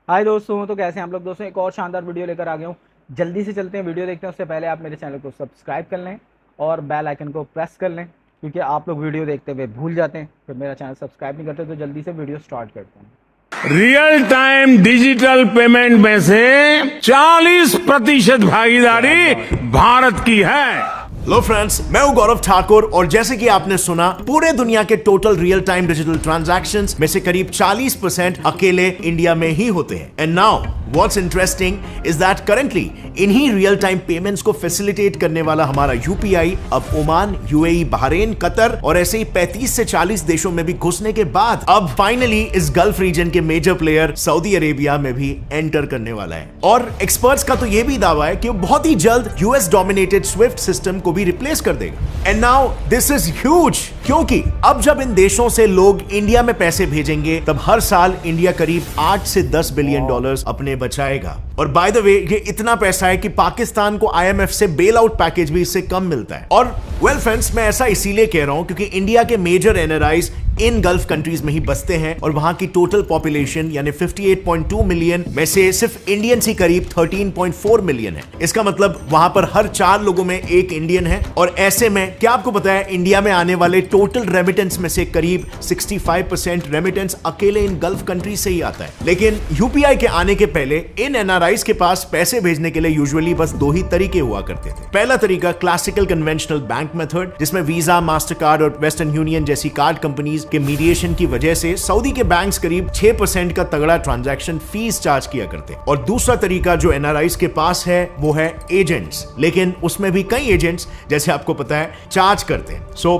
हाय दोस्तों, तो कैसे हैं आप लोग। दोस्तों एक और शानदार वीडियो लेकर आ गया हूँ। जल्दी से चलते हैं, वीडियो देखते हैं। उससे पहले आप मेरे चैनल को सब्सक्राइब कर लें और बेल आइकन को प्रेस कर लें, क्योंकि आप लोग वीडियो देखते हुए भूल जाते हैं, फिर मेरा चैनल सब्सक्राइब नहीं करते। तो जल्दी से वीडियो स्टार्ट करते हैं। रियल टाइम डिजिटल पेमेंट में से 40% भागीदारी भारत की है। हेलो फ्रेंड्स, मैं हूं गौरव ठाकुर और जैसे कि आपने सुना, पूरे दुनिया के total real time digital transactions में से करीब 40% अकेले इंडिया में ही होते हैं। And now what's interesting is that currently इन्हीं रियल टाइम पेमेंट्स को फैसिलिटेट करने वाला हमारा यूपीआई अब ओमान, यूएई, बहरीन, कतर और ऐसे ही 35 से 40 देशों में भी घुसने के बाद अब फाइनली इस गल्फ रीजन के मेजर प्लेयर सऊदी अरेबिया में भी एंटर करने वाला है। और एक्सपर्ट्स का तो यह भी दावा है कि वो बहुत ही जल्द यूएस डोमिनेटेड स्विफ्ट सिस्टम को भी रिप्लेस कर देगा। And now this is huge, क्योंकि अब जब इन देशों से लोग इंडिया में पैसे भेजेंगे तब हर साल इंडिया करीब 8 से 10 बिलियन डॉलर्स अपने बचाएगा। और बाय द वे, ये इतना पैसा है कि पाकिस्तान को आईएमएफ से बेल आउट पैकेज भी इससे कम मिलता है। और वेल फ्रेंड्स, मैं ऐसा इसीलिए कह रहा हूं क्योंकि इंडिया के मेजर एनआरआईज इन गल्फ कंट्रीज में ही बसते हैं और वहां की टोटल पॉपुलेशन यानी 58.2 मिलियन में से सिर्फ इंडियंस ही करीब 13.4 मिलियन है। इसका मतलब वहां पर हर 4 लोगों में एक इंडियन है। और ऐसे में क्या आपको पता है, इंडिया में आने वाले टोटल रेमिटेंस में से करीब 65% रेमिटेंस अकेले इन गल्फ कंट्रीज से ही आता है। लेकिन यूपीआई के आने के पहले इन एनआरआईज के पास पैसे भेजने के लिए यूजुअली बस 2 ही तरीके हुआ करते थे। पहला तरीका क्लासिकल कन्वेंशनल बैंक मेथड, जिसमें वीजा, मास्टर कार्ड और वेस्टर्न यूनियन जैसी कार्ड कंपनीज के मीडिएशन की वजह से सऊदी के बैंक्स करीब 6% का तगड़ा ट्रांजैक्शन फीस चार्ज किया करते। और दूसरा तरीका जो एनआरआईज के पास है वो है एजेंट्स, लेकिन उसमें भी कई एजेंट्स जैसे आपको पता है चार्ज करते हैं। सो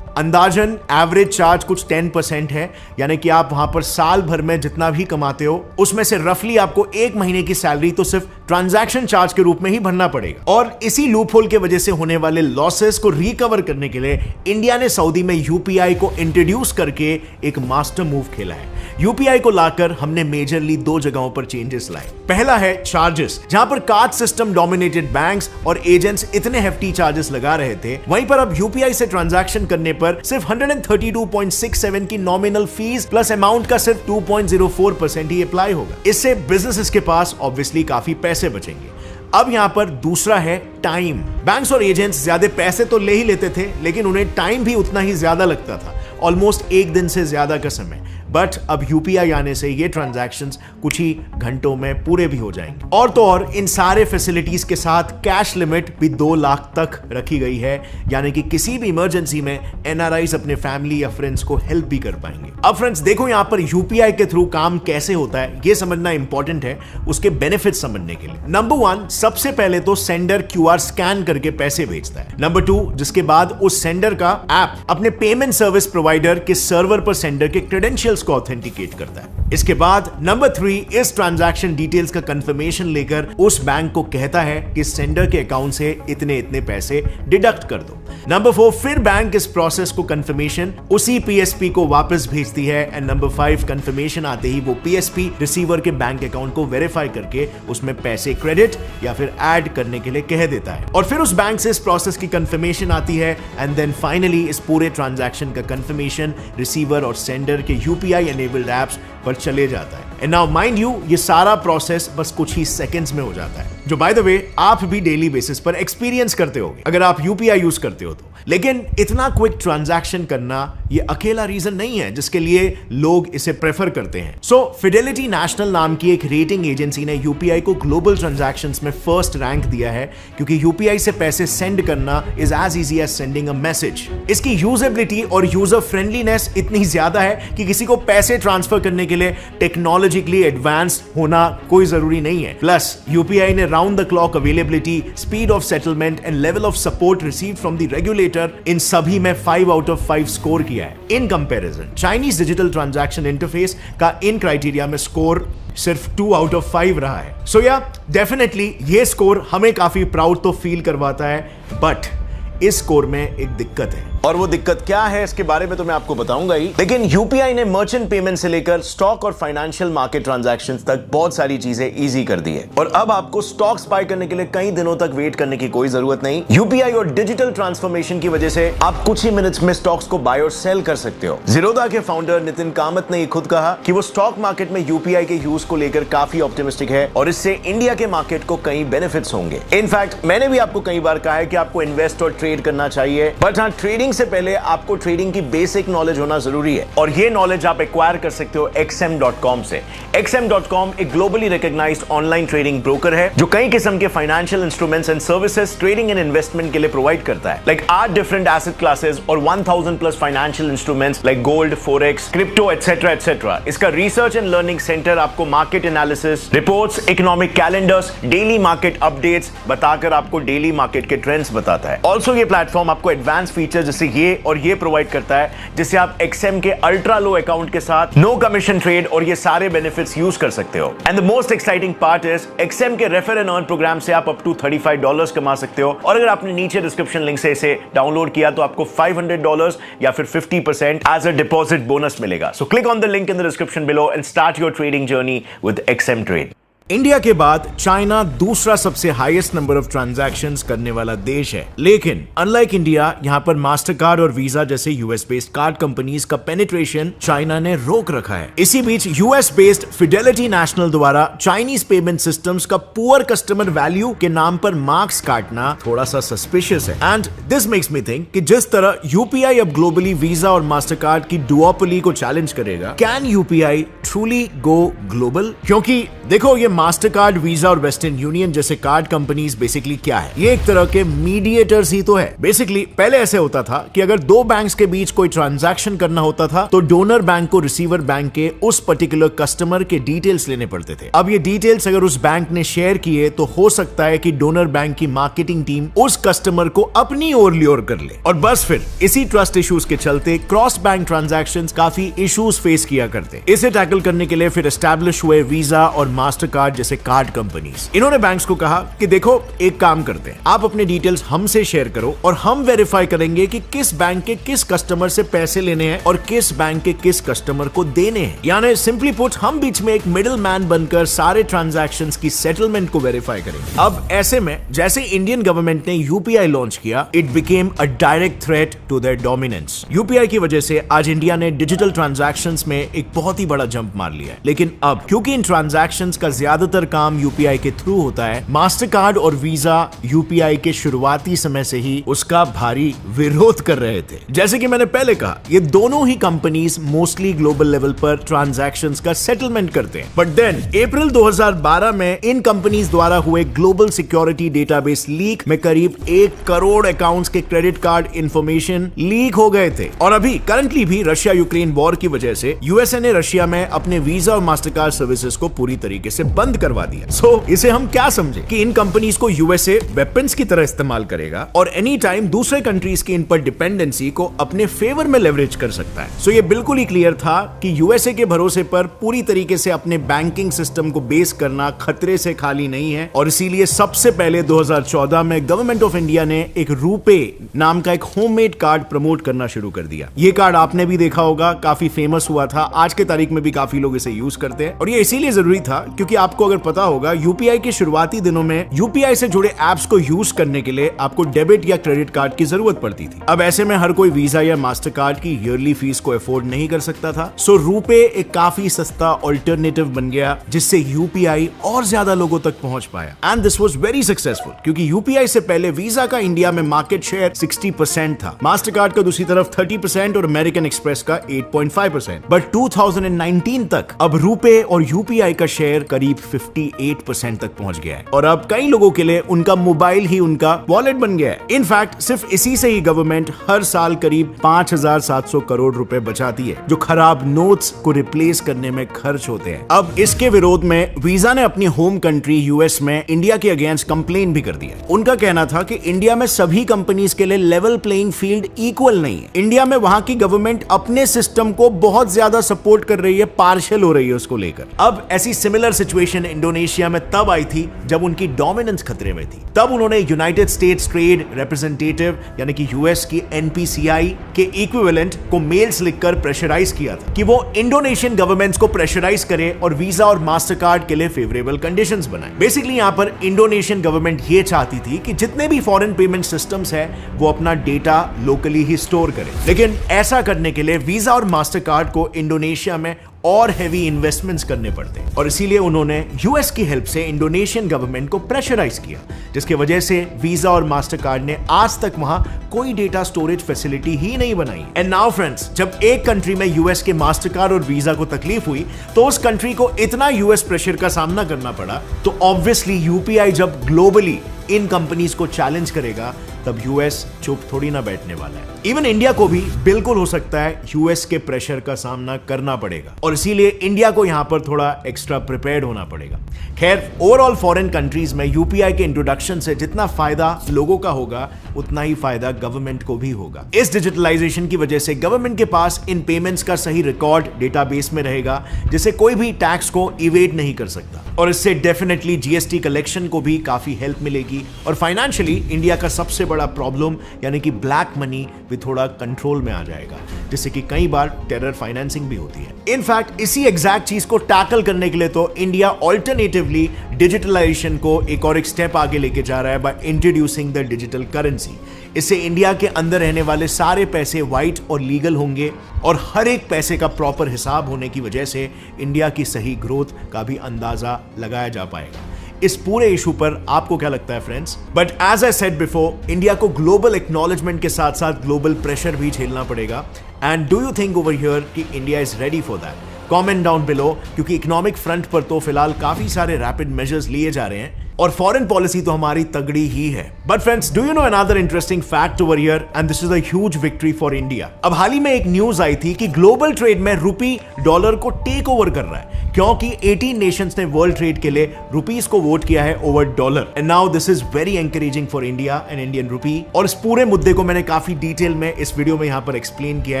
अंदाजन एवरेज चार्ज कुछ 10% है, यानी कि आप वहां पर साल भर में जितना भी कमाते हो उसमें से रफली आपको 1 महीने की सैलरी तो सिर्फ ट्रांजैक्शन चार्ज के रूप में ही भरना पड़ेगा। और इसी लूपहोल के वजह से होने वाले लॉसेस को रिकवर करने के लिए इंडिया ने सऊदी में यूपीआई को इंट्रोड्यूस करके एक मास्टर मूव खेला है। यूपीआई को लाकर हमने मेजरली 2 जगहों पर चेंजेस लाए। पहला है चार्जेस, जहां पर कार्ड सिस्टम डोमिनेटेड बैंक्स और एजेंट्स इतने हेफ्टी चार्जेस लगा रहे थे, वहीं पर अब यूपीआई से ट्रांजैक्शन करने पर सिर्फ 132.67 की नॉमिनल फीस प्लस अमाउंट का सिर्फ 2.04% ही अप्लाई होगा। इससे बिजनेसेस के पास ऑब्वियसली काफी पैसे बचेंगे। अब यहां पर दूसरा है टाइम। बैंक्स और एजेंट्स ज्यादा पैसे तो ले ही लेते थे, लेकिन उन्हें टाइम भी उतना ही ज्यादा लगता था, ऑलमोस्ट 1 दिन से ज्यादा का समय। बट अब यूपीआई आने से ये ट्रांजैक्शंस कुछ ही घंटों में पूरे भी हो जाएंगे। और तो और इन सारे फैसिलिटीज के साथ कैश लिमिट भी 2 लाख तक रखी गई है, यानी कि किसी भी इमरजेंसी में एनआरआईज अपने फैमिली या फ्रेंड्स को हेल्प भी कर पाएंगे। अब फ्रेंड्स देखो, यहां पर यूपीआई के थ्रू काम कैसे होता है ये समझना इंपॉर्टेंट है उसके बेनिफिट समझने के लिए। नंबर 1, सबसे पहले तो सेंडर क्यूआर स्कैन करके पैसे भेजता है। नंबर 2, जिसके बाद उस सेंडर का ऐप अपने पेमेंट सर्विस प्रोवाइडर के सर्वर पर सेंडर के क्रेडेंशियल्स को ऑथेंटिकेट करता है। इसके बाद नंबर 3, इस ट्रांजैक्शन डिटेल्स का कंफर्मेशन लेकर उस बैंक को कहता है कि सेंडर के अकाउंट से इतने इतने पैसे डिडक्ट कर दो। नंबर 4, फिर बैंक इस प्रोसेस को कंफर्मेशन उसी पीएसपी को वापस भेजती है। एंड नंबर 5, कंफर्मेशन आते ही वो पीएसपी रिसीवर के बैंक अकाउंट को वेरीफाई करके उसमें पैसे क्रेडिट या फिर ऐड करने के लिए कह देता है। और फिर उस बैंक से इस प्रोसेस की कंफर्मेशन आती है। एंड देन फाइनली इस पूरे ट्रांजैक्शन का कंफर्मेशन रिसीवर और सेंडर के यूपीआई एनेबल्ड एप्स पर चले जाता है। एंड नाउ माइंड यू, ये सारा प्रोसेस बस कुछ ही सेकंड्स में हो जाता है, जो बाय द वे आप भी डेली बेसिस पर एक्सपीरियंस करते होगे अगर आप यूपीआई यूज करते हो तो। लेकिन इतना क्विक ट्रांजैक्शन करना ये अकेला रीजन नहीं है जिसके लिए लोग इसे प्रेफर करते हैं। सो फिडेलिटी नेशनल नाम की एक रेटिंग एजेंसी ने यूपीआई को ग्लोबल ट्रांजैक्शंस में फर्स्ट रैंक दिया है, क्योंकि यूपीआई से पैसे सेंड करना is as easy as sending a message. इसकी यूजेबिलिटी और यूजर फ्रेंडलीनेस इतनी ज्यादा है कि किसी को पैसे ट्रांसफर करने के लिए टेक्नोलॉजिकली एडवांस्ड होना कोई जरूरी नहीं है। प्लस यूपीआई ने round the clock availability, speed of settlement and level of support received from the regulator, इन सभी में 5 आउट ऑफ 5 स्कोर किया है। In comparison Chinese digital transaction interface का इन क्राइटेरिया में स्कोर सिर्फ 2 आउट ऑफ 5 रहा है। सो या डेफिनेटली ये स्कोर हमें काफी प्राउड तो फील करवाता है, बट इस स्कोर में एक दिक्कत है। और वो दिक्कत क्या है इसके बारे में तो मैं आपको बताऊंगा ही, लेकिन यूपीआई ने मर्चेंट पेमेंट से लेकर स्टॉक और फाइनेंशियल मार्केट ट्रांजैक्शंस तक बहुत सारी चीजें इजी कर दी है और अब आपको स्टॉक्स बाय करने के लिए कई दिनों तक वेट करने की कोई जरूरत नहीं। यूपीआई और डिजिटल ट्रांसफॉर्मेशन की वजह से आप कुछ ही मिनट्स में स्टॉक्स को बाय और सेल कर सकते हो। ज़ीरोधा के फाउंडर नितिन कामत ने खुद कहा कि वो स्टॉक मार्केट में यूपीआई के यूज को लेकर काफी ऑप्टिमिस्टिक है और इससे इंडिया के मार्केट को कई बेनिफिट्स होंगे। इनफैक्ट मैंने भी आपको कई बार कहा है कि आपको इन्वेस्ट और ट्रेड करना चाहिए, बट हाँ, ट्रेडिंग से पहले आपको ट्रेडिंग की बेसिक नॉलेज होना जरूरी है और ये नॉलेज आप एक्वायर कर सकते हो XM.com से। XM.com एक globally recognised online trading broker है जो कई किस्म के financial instruments and services trading and investment के लिए प्रोवाइड करता है, लाइक 8 डिफरेंट एसेट क्लासेस और 1000 plus financial instruments like gold, forex, crypto etcetera etcetera. इसका रिसर्च एंड लर्निंग सेंटर आपको market analysis, reports, economic calendars, daily market updates बताकर आपको daily market के ट्रेंड्स बताता है। ऑल्सो ये प्लेटफॉर्म आपको एडवांस फीचर जैसे ये और ये प्रोवाइड करता है जिससे आप XM के अल्ट्रा लो अकाउंट के साथ नो कमीशन ट्रेड और ये सारे बेनिफिट्स यूज कर सकते हो। And the most exciting part is XM के रेफर एंड अर्न प्रोग्राम से आप अप टू $35 कमा सकते हो और अगर आपने नीचे डिस्क्रिप्शन लिंक से इसे डाउनलोड किया तो आपको $500 या फिर 50% एज अ डिपॉजिट बोनस मिलेगा। So click on the link in the description below and start your trading journey with XM trade. India के बाद चाइना दूसरा सबसे हाईएस्ट नंबर ऑफ ट्रांजैक्शंस करने वाला देश है, लेकिन अनलाइक इंडिया यहां पर मास्टरकार्ड और वीजा जैसे यूएस बेस्ड कार्ड कंपनीज का पेनिट्रेशन चाइना ने रोक रखा है। इसी बीच यूएस बेस्ड फिडेलिटी नेशनल द्वारा चाइनीज पेमेंट सिस्टम्स का पुअर कस्टमर वैल्यू के नाम पर मार्क्स काटना थोड़ा सा सस्पिशियस है। And this makes me think कि जिस तरह यूपीआई अब ग्लोबली वीजा और मास्टरकार्ड की डुओपोली को चैलेंज करेगा, can UPI truly go global? क्योंकि देखो, ये मास्टरकार्ड, वीजा और वेस्टर्न यूनियन जैसे कार्ड कंपनीज बेसिकली क्या है? ये एक तरह के मीडिएटर्स ही तो है। बेसिकली पहले ऐसे होता था कि अगर दो बैंक्स के बीच कोई ट्रांजैक्शन करना होता था तो डोनर बैंक को रिसीवर बैंक के उस पर्टिकुलर कस्टमर के डिटेल्स लेने पड़ते थे। अब ये डिटेल्स अगर उस बैंक ने शेयर किए तो हो सकता है कि डोनर बैंक की मार्केटिंग टीम उस कस्टमर को अपनी ओर ल्योर कर ले और बस फिर इसी ट्रस्ट इश्यूज के चलते क्रॉस बैंक ट्रांजैक्शंस काफी इश्यूज फेस किया करते। इसे टैकल करने के लिए फिर एस्टैब्लिश हुए वीजा और मास्टरकार्ड जैसे कार्ड कंपनीज। इन्होंने बैंक्स को कहा कि देखो, एक काम करते हैं, आप अपने डिटेल्स हमसे शेयर करो और हम वेरीफाई करेंगे कि किस बैंक के किस कस्टमर से पैसे लेने हैं और किस बैंक के किस कस्टमर को देने हैं। यानी सिंपली पुट, हम बीच में एक मिडिल मैन बनकर सारे ट्रांजैक्शंस की सेटलमेंट को वेरीफाई करेंगे। अब ऐसे में जैसे इंडियन गवर्नमेंट ने यूपीआई लॉन्च किया, it became a direct threat to their dominance. UPI की वजह से आज इंडिया ने डिजिटल ट्रांजैक्शंस में एक बहुत ही बड़ा जंप मार लिया है। लेकिन अब क्योंकि इन ट्रांजैक्शंस का ज्यादातर काम यूपीआई के थ्रू होता है, मास्टरकार्ड और वीजा यूपीआई के शुरुआती समय से ही उसका भारी विरोध कर रहे थे। जैसे कि मैंने पहले कहा, ये दोनों ही कंपनीज मोस्टली ग्लोबल लेवल पर ट्रांजैक्शंस का सेटलमेंट करते हैं। बट देन अप्रैल 2012 में इन कंपनीज द्वारा हुए ग्लोबल सिक्योरिटी डेटाबेस लीक में करीब 1 करोड़ अकाउंट्स के क्रेडिट कार्ड इंफॉर्मेशन लीक हो गए थे। और अभी करंटली भी रशिया यूक्रेन वॉर की वजह से यूएसए ने रशिया में अपने वीजा और मास्टरकार्ड सर्विसेज को पूरी तरीके से बंद करवा दिया। इसे हम क्या समझे कि इन कंपनीज को यूएसए वेपन्स की तरह इस्तेमाल करेगा और एनी टाइम दूसरे कंट्रीज की इन पर डिपेंडेंसी को अपने फेवर में लेवरेज कर सकता है। ये बिल्कुल ही क्लियर था कि यूएसए के भरोसे पर पूरी तरीके से अपने बैंकिंग सिस्टम को बेस करना खतरे से खाली नहीं है और इसीलिए सबसे पहले 2014 में गवर्नमेंट ऑफ इंडिया ने एक रूपे नाम का एक होममेड कार्ड प्रमोट करना शुरू कर दिया। ये कार्ड आपने भी देखा होगा, काफी फेमस हुआ था, आज के तारीख में भी काफी लोग इसे यूज करते हैं और ये इसीलिए जरूरी था क्योंकि आपको अगर पता होगा, यूपीआई के शुरुआती दिनों में यूपीआई से जुड़े एप्स को यूज करने के लिए आपको डेबिट या क्रेडिट कार्ड की जरूरत पड़ती थी। अब ऐसे में हर कोई वीजा या मास्टर कार्ड की ईयरली फीस को अफोर्ड नहीं कर सकता था। सो रूपे एक काफी सस्ता ऑल्टरनेटिव बन गया जिससे यूपीआई और ज्यादा लोगों तक पहुंच पाया। And this was very successful क्योंकि यूपीआई से पहले वीजा का इंडिया में मार्केट शेयर 60% था, मास्टर कार्ड का दूसरी तरफ 30% और अमेरिकन एक्सप्रेस का 8.5%। बट 2019 तक अब रूपे और यूपीआई का शेयर करीब 58% तक पहुंच गया है और अब कई लोगों के लिए उनका मोबाइल ही उनका वॉलेट बन गया है। इनफैक्ट सिर्फ इसी से ही गवर्नमेंट हर साल करीब 5,700 करोड़ रुपए बचाती है जो खराब नोट्स को रिप्लेस करने में खर्च होते हैं। अब इसके विरोध में वीजा ने अपनी होम कंट्री यूएस में इंडिया के अगेंस्ट कंप्लेन भी कर दिया। उनका कहना था कि इंडिया में सभी कंपनीज के लिए लेवल प्लेइंग फील्ड इक्वल नहीं है। इंडिया में वहां की गवर्नमेंट अपने सिस्टम को बहुत ज्यादा सपोर्ट कर रही है, पार्शियल हो रही है उसको लेकर। अब ऐसी सिमिलर सिचुएशन डिजिटलाइजेशन इंडोनेशिया में तब आई थी जब उनकी डोमिनेंस खतरे में थी। तब उन्होंने यूनाइटेड स्टेट्स ट्रेड रिप्रेजेंटेटिव यानी कि यूएस की एनपीसीआई के इक्विवेलेंट को मेल्स लिखकर प्रेशराइज किया था कि वो इंडोनेशियन गवर्नमेंट्स को प्रेशराइज करे और वीजा और मास्टर कार्ड के लिए फेवरेबल कंडीशंस बनाए। बेसिकली यहां पर इंडोनेशियन गवर्नमेंट ये चाहती थी कि जितने भी फॉरेन पेमेंट सिस्टम्स है वो अपना डेटा लोकली ही स्टोर करें, लेकिन ऐसा करने के लिए वीजा और मास्टर कार्ड को इंडोनेशिया में और हेवी इन्वेस्टमेंट्स करने पड़ते हैं और इसीलिए उन्होंने यूएस की हेल्प से इंडोनेशियन गवर्नमेंट को प्रेशराइज किया, जिसकी वजह से वीजा और मास्टर कार्ड ने आज तक वहां कोई डेटा स्टोरेज फैसिलिटी ही नहीं बनाई। एंड नाउ फ्रेंड्स, जब एक कंट्री में यूएस के मास्टर कार्ड और वीजा को तकलीफ हुई तो उस कंट्री को इतना यूएस प्रेशर का सामना करना पड़ा, तो ऑब्वियसली यूपीआई जब ग्लोबली इन कंपनीज को चैलेंज करेगा तब यूएस चुप थोड़ी ना बैठने वाला है। इवन इंडिया को भी बिल्कुल हो सकता है यूएस के प्रेशर का सामना करना पड़ेगा और इसीलिए इंडिया को यहां पर थोड़ा एक्स्ट्रा प्रिपेयर्ड होना पड़ेगा। खैर, ओवरऑल फॉरेन कंट्रीज में यूपीआई के इंट्रोडक्शन से जितना फायदा लोगों का होगा उतना ही फायदा गवर्नमेंट को भी होगा। इस डिजिटलाइजेशन की वजह से गवर्नमेंट के पास इन पेमेंट्स का सही रिकॉर्ड डेटाबेस में रहेगा, जिससे कोई भी टैक्स को इवेड नहीं कर सकता और इससे डेफिनेटली जीएसटी कलेक्शन को भी काफी हेल्प मिलेगी और फाइनेंशियली इंडिया का सबसे बड़ा प्रॉब्लम यानी कि ब्लैक मनी भी थोड़ा कंट्रोल में आ जाएगा, जिससे कि कई बार टेरर फाइनेंसिंग भी होती है। इनफैक्ट इसी एग्जैक्ट चीज को टैकल करने के लिए तो इंडिया ऑल्टरनेटिवली डिजिटलाइजेशन को एक स्टेप आगे लेके जा रहा है by introducing the digital currency. इससे इंडिया के अंदर रहने वाले सारे पैसे वाइट और लीगल होंगे और हर एक पैसे का प्रॉपर हिसाब होने की वजह से इंडिया की सही ग्रोथ का भी अंदाजा लगाया जा पाएगा। इस पूरे इशू पर आपको क्या लगता है friends? But as I said before, India को ग्लोबल एक्नॉलेजमेंट के साथ साथ ग्लोबल प्रेशर भी झेलना पड़ेगा। And do you think over here कि India is ready for that? Comment down below, क्योंकि इकोनॉमिक फ्रंट पर तो फिलहाल काफी सारे रैपिड मेजर्स लिए जा रहे हैं और फॉरेन पॉलिसी तो हमारी तगड़ी ही है। But friends, do you know another interesting fact over here, and this is a huge victory for India. अब हाल ही में एक न्यूज आई थी कि ग्लोबल ट्रेड में रुपी डॉलर को टेक ओवर कर रहा है, क्योंकि 18 नेशंस ने वर्ल्ड ट्रेड के लिए रुपीस को वोट किया है over dollar. And now this is very encouraging for India and Indian rupee. और इस पूरे मुद्दे को मैंने काफी डिटेल में इस वीडियो में यहां पर एक्सप्लेन किया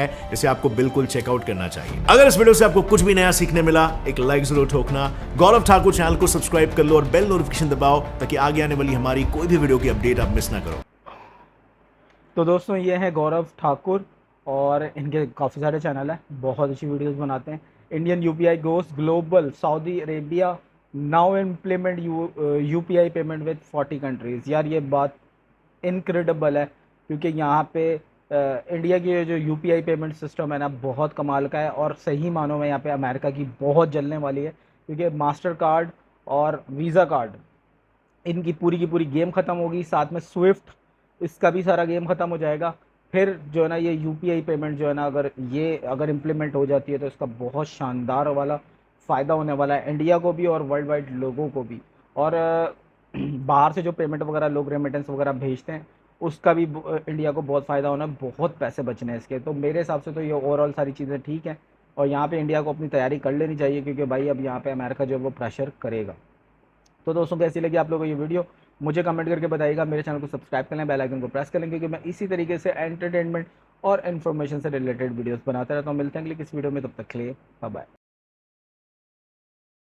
है, जिसे आपको बिल्कुल चेकआउट करना चाहिए। अगर इस वीडियो से आपको कुछ भी नया सीखने मिला, एक लाइक जरूर ठोकना। गौरव ठाकुर चैनल को सब्सक्राइब कर लो और बेल नोटिफिकेशन दबाओ ताकि आगे आने वाली हमारी कोई भी वीडियो की अपडेट आप मिस ना करो। तो दोस्तों, ये है गौरव ठाकुर और इनके काफ़ी सारे चैनल हैं, बहुत अच्छी वीडियोस बनाते हैं। Indian UPI goes global, Saudi Arabia now implement UPI payment with 40 countries. यार ये बात इनक्रेडिबल है, क्योंकि यहाँ पे इंडिया की जो यूपीआई पेमेंट सिस्टम है ना, बहुत कमाल का है और सही मानों में यहाँ पे अमेरिका की बहुत जलने वाली है, क्योंकि मास्टर कार्ड और वीज़ा कार्ड इनकी पूरी की पूरी गेम ख़त्म होगी। साथ में स्विफ्ट, इसका भी सारा गेम ख़त्म हो जाएगा। फिर जो है ना ये यूपीआई पेमेंट जो है ना, अगर इम्प्लीमेंट हो जाती है तो इसका बहुत शानदार वाला फ़ायदा होने वाला है इंडिया को भी और वर्ल्ड वाइड लोगों को भी। और बाहर से जो पेमेंट वगैरह लोग रेमिटेंस वगैरह भेजते हैं उसका भी इंडिया को बहुत फ़ायदा होना है, बहुत पैसे बचने हैं इसके। तो मेरे हिसाब से तो ये ओवरऑल सारी चीज़ें ठीक हैं और यहाँ पे इंडिया को अपनी तैयारी कर लेनी चाहिए, क्योंकि भाई अब यहाँ पे अमेरिका जो है वो प्रेशर करेगा। तो दोस्तों, कैसी लगी आप लोगों को ये वीडियो मुझे कमेंट करके बताइएगा। मेरे चैनल को सब्सक्राइब कर लें, बेल आइकन को प्रेस कर लें, क्योंकि मैं इसी तरीके से एंटरटेनमेंट और इन्फॉर्मेशन से रिलेटेड वीडियोस बनाता रहता हूँ। मिलते हैं अगली किस वीडियो में, तब तक के लिए बाय बाय।